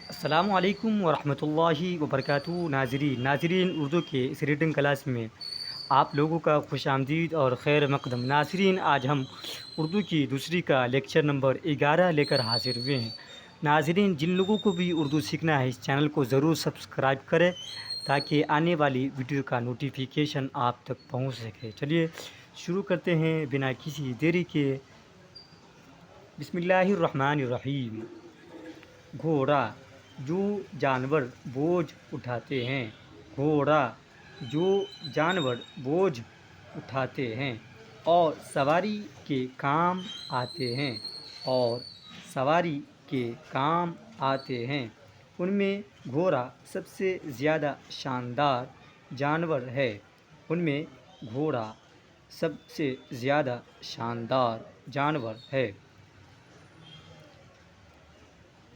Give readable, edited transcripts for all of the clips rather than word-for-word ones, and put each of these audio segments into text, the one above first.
السلام علیکم ورحمۃ اللہ وبرکاتہ ناظرین اردو کے اس ریڈنگ کلاس میں آپ لوگوں کا خوش آمدید اور خیر مقدم. ناظرین، آج ہم اردو کی دوسری کا لیکچر نمبر 11 لے کر حاضر ہوئے ہیں. ناظرین، جن لوگوں کو بھی اردو سیکھنا ہے اس چینل کو ضرور سبسکرائب کریں تاکہ آنے والی ویڈیو کا نوٹیفیکیشن آپ تک پہنچ سکے. چلیے شروع کرتے ہیں بنا کسی دیری کے. بسم اللہ الرحمن الرحیم. گھوڑا، جو جانور بوجھ اٹھاتے ہیں. گھوڑا، جو جانور بوجھ اٹھاتے ہیں اور سواری کے کام آتے ہیں. اور سواری کے کام آتے ہیں. ان میں گھوڑا سب سے زیادہ شاندار جانور ہے. ان میں گھوڑا سب سے زیادہ شاندار جانور ہے.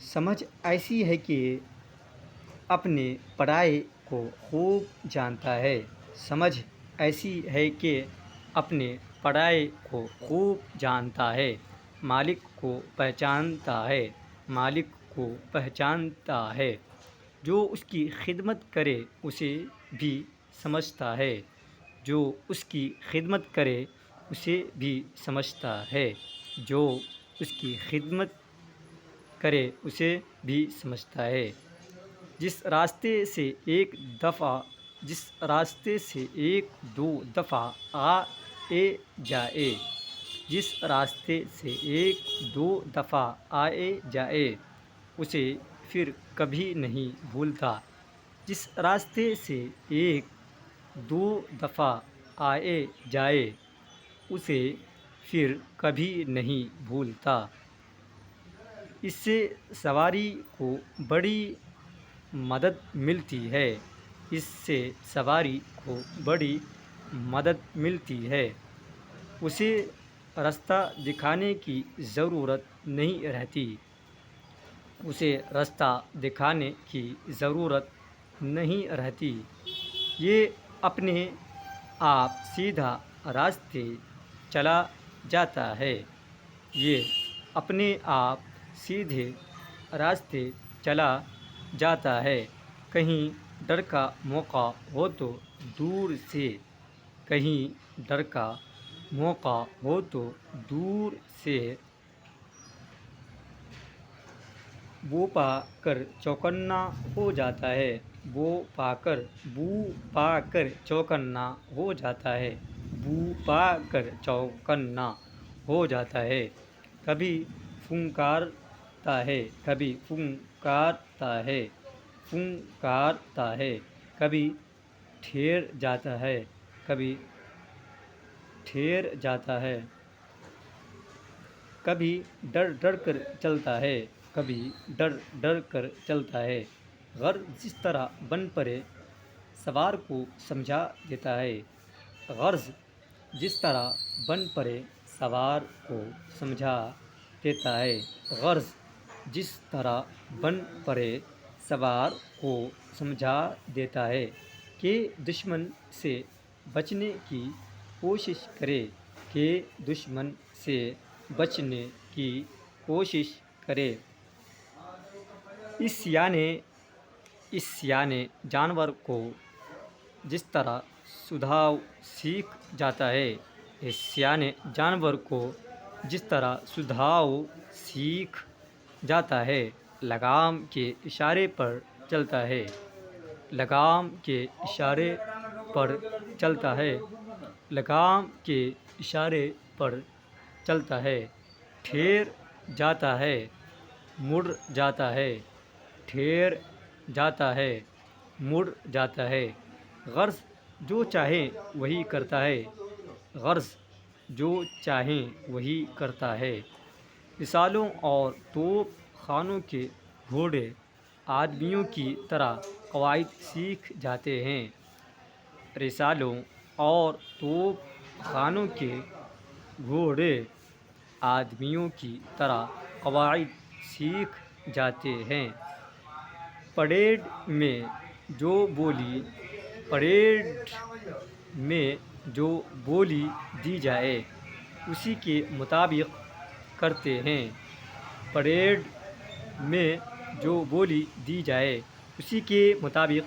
سمجھ ایسی ہے کہ اپنے پرائے کو خوب جانتا ہے. سمجھ ایسی ہے کہ اپنے پرائے کو خوب جانتا ہے. مالک کو پہچانتا ہے. مالک کو پہچانتا ہے. جو اس کی خدمت کرے اسے بھی سمجھتا ہے. جو اس کی خدمت کرے اسے بھی سمجھتا ہے. جو اس کی خدمت کرے اسے بھی سمجھتا ہے. جس راستے سے ایک دو دفعہ آئے جائے. جس راستے سے ایک دو دفعہ آئے جائے اسے پھر کبھی نہیں بھولتا. جس راستے سے ایک دو دفعہ آئے جائے اسے پھر کبھی نہیں بھولتا. اس سے سواری کو بڑی مدد ملتی ہے. اس سے سواری کو بڑی مدد ملتی ہے. اسے راستہ دکھانے کی ضرورت نہیں رہتی. اسے راستہ دکھانے کی ضرورت نہیں رہتی. یہ اپنے آپ سیدھا راستے چلا جاتا ہے. یہ اپنے آپ سیدھے راستے چلا جاتا ہے. کہیں ڈر کا موقع ہو تو دور سے. کہیں ڈر کا موقع ہو تو دور سے بو پا کر چوکنا ہو جاتا ہے. بو پا کر چوکنا ہو جاتا ہے. بو پا کر چوکنا ہو جاتا ہے. کبھی پھنکارتا ہے. کبھی پھنکارتا ہے. پھنکارتا ہے. کبھی ٹھہر جاتا ہے. کبھی ٹھہر جاتا ہے. کبھی ڈر ڈر کر چلتا ہے. کبھی ڈر ڈر کر چلتا ہے. غرض جس طرح بن پڑے سوار کو سمجھا دیتا ہے. غرض جس طرح بن پڑے سوار کو سمجھا دیتا ہے. غرض جس طرح بن پڑے سوار کو سمجھا دیتا ہے کہ دشمن سے بچنے کی کوشش کرے. کہ دشمن سے بچنے کی کوشش کرے. اس یعنی جانور کو جس طرح سودھاؤ سیکھ جاتا ہے. اس یعنی جانور کو جس طرح سودھاؤ سیکھ جاتا ہے. لگام کے اشارے پر چلتا ہے. لگام کے اشارے پر چلتا ہے. لگام کے اشارے پر چلتا ہے. ٹھہر جاتا ہے. مڑ جاتا ہے. ٹھہر جاتا ہے. مڑ جاتا ہے. غرض جو چاہے وہی کرتا ہے. غرض جو چاہے وہی کرتا ہے. رسالوں اور توپ خانوں کے گھوڑے آدمیوں کی طرح قواعد سیکھ جاتے ہیں. رسالوں اور توپ خانوں کے گھوڑے آدمیوں کی طرح قواعد سیکھ جاتے ہیں. پریڈ میں جو بولی دی جائے اسی کے مطابق کرتے ہیں. پریڈ میں جو بولی دی جائے اسی کے مطابق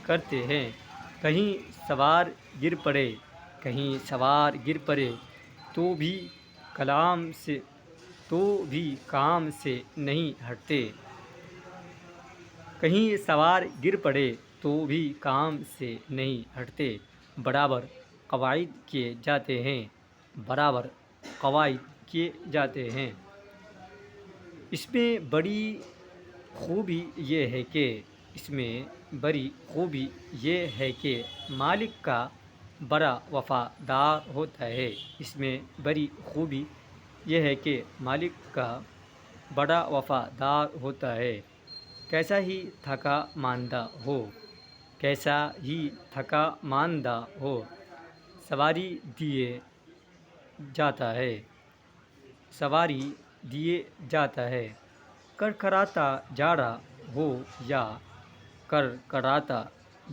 کرتے ہیں۔ کہیں سوار گر پڑے تو بھی کام سے نہیں ہٹتے۔ برابر قواعد کیے جاتے ہیں۔ اس میں بڑی خوبی یہ ہے کہ مالک کا بڑا وفادار ہوتا ہے، کیسا ہی تھکا ماندہ ہو سواری دیے جاتا ہے۔ کڑکڑاتا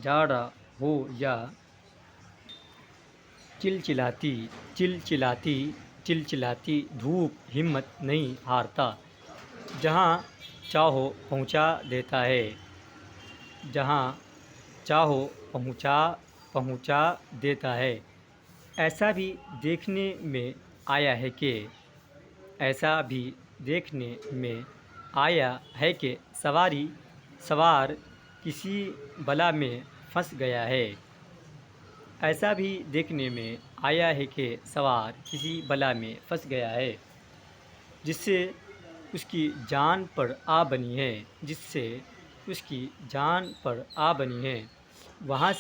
جاڑا ہو یا چلچلاتی دھوپ ہمت نہیں ہارتا، جہاں چاہو پہنچا دیتا ہے۔ ایسا بھی دیکھنے میں آیا ہے کہ سوار کسی بلا میں پھنس گیا ہے، جس سے اس کی جان پر آ بنی ہے، وہاں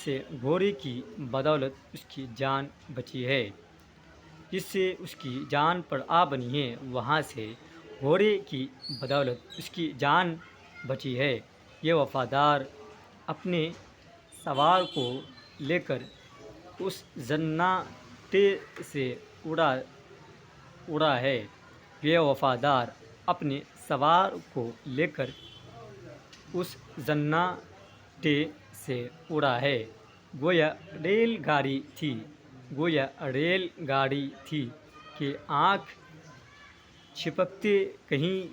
سے گھوڑے کی بدولت اس کی جان بچی ہے۔ یہ وفادار اپنے سوار کو لے کر اس زناٹے سے اڑا ہے، گویا ریل گاڑی تھی کہ آنکھ جھپکتے کہیں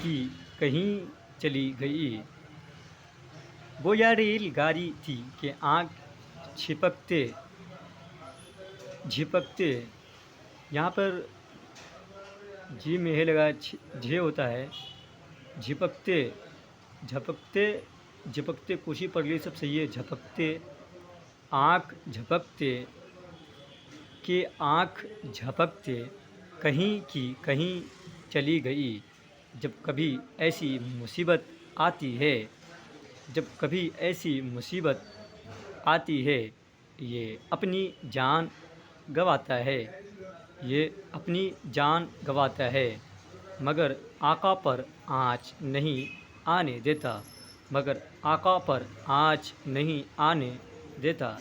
کی کہیں چلی گئی۔ یہاں پر جی میں ہے لگا جھے ہوتا ہے، جھپکتے کوشش پڑھ لی، سب صحیح ہے۔ آنکھ جھپکتے کہیں کی کہیں چلی گئی۔ جب کبھی ایسی مصیبت آتی ہے یہ اپنی جان گنواتا ہے، مگر آقا پر آنچ نہیں آنے دیتا۔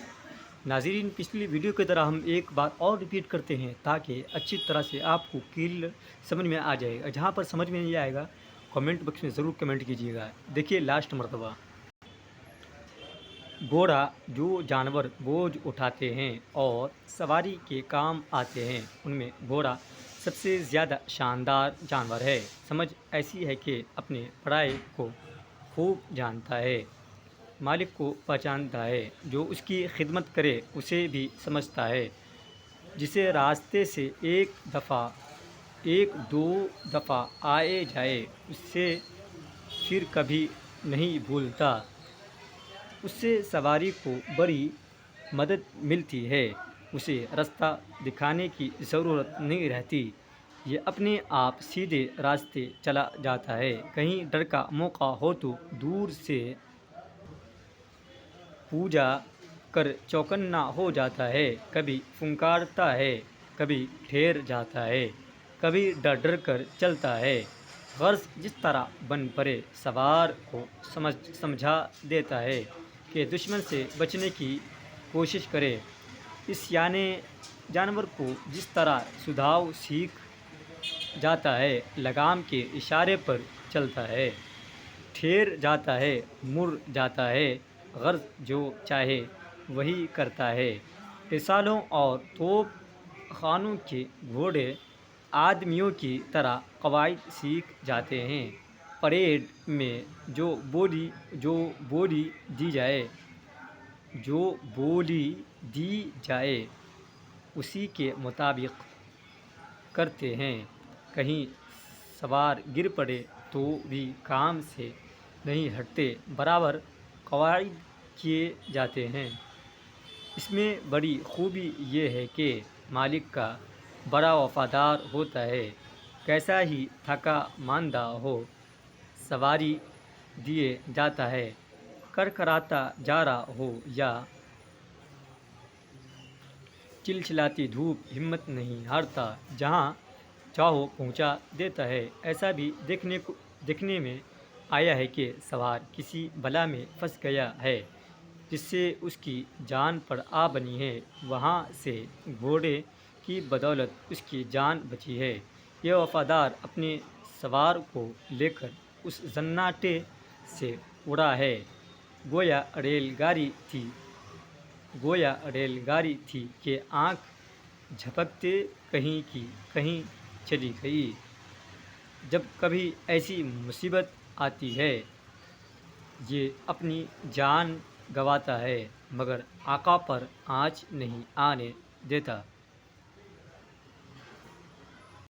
ناظرین، پچھلی ویڈیو کی طرح ہم ایک بار اور ریپیٹ کرتے ہیں تاکہ اچھی طرح سے آپ کو کلیئر سمجھ میں آ جائے گا۔ جہاں پر سمجھ میں نہیں آئے گا کمنٹ باکس میں ضرور کمنٹ کیجیے گا۔ دیکھیے لاسٹ مرتبہ گھوڑا جو جانور بوجھ اٹھاتے ہیں اور سواری کے کام آتے ہیں ان میں گھوڑا سب سے زیادہ شاندار جانور ہے۔ سمجھ ایسی ہے کہ اپنے پرائے کو خوب جانتا ہے، مالک کو پہچانتا ہے، جو اس کی خدمت کرے اسے بھی سمجھتا ہے، جسے راستے سے ایک دو دفعہ آئے جائے اسے پھر کبھی نہیں بھولتا۔ اس سے سواری کو بڑی مدد ملتی ہے، اسے راستہ دکھانے کی ضرورت نہیں رہتی، یہ اپنے آپ سیدھے راستے چلا جاتا ہے۔ کہیں ڈر کا موقع ہو تو دور سے پوجا کر چوکنا ہو جاتا ہے، کبھی پھنکارتا ہے، کبھی ٹھہر جاتا ہے، کبھی ڈر کر چلتا ہے، غرض جس طرح بن پڑے سوار کو سمجھا دیتا ہے کہ دشمن سے بچنے کی کوشش کرے۔ اس جانور کو جس طرح سدھاؤ سیکھ جاتا ہے، لگام کے اشارے پر چلتا ہے، ٹھہر جاتا ہے، مڑ جاتا ہے، غرض جو چاہے وہی کرتا ہے۔ رسالوں اور توپ خانوں کے گھوڑے آدمیوں کی طرح قواعد سیکھ جاتے ہیں، پریڈ میں جو بولی دی جائے اسی کے مطابق کرتے ہیں۔ کہیں سوار گر پڑے تو بھی کام سے نہیں ہٹتے، برابر قواعد کیے جاتے ہیں۔ اس میں بڑی خوبی یہ ہے کہ مالک کا بڑا وفادار ہوتا ہے، کیسا ہی تھکا ماندہ ہو سواری دیے جاتا ہے، کرکراتا جارا ہو یا چلچلاتی دھوپ ہمت نہیں ہارتا، جہاں چاہو پہنچا دیتا ہے۔ ایسا بھی دیکھنے میں آیا ہے کہ سوار کسی بلا میں پھنس گیا ہے جس سے اس کی جان پر آ بنی ہے، وہاں سے گھوڑے کی بدولت اس کی جان بچی ہے۔ یہ وفادار اپنے سوار کو لے کر اس سناٹے سے اڑا ہے، گویا ریل گاڑی تھی کہ آنکھ جھپکتے کہیں کی کہیں چلی گئی۔ جب کبھی ایسی مصیبت آتی ہے، یہ اپنی جان گنواتا ہے مگر آقا پر آنچ نہیں آنے دیتا۔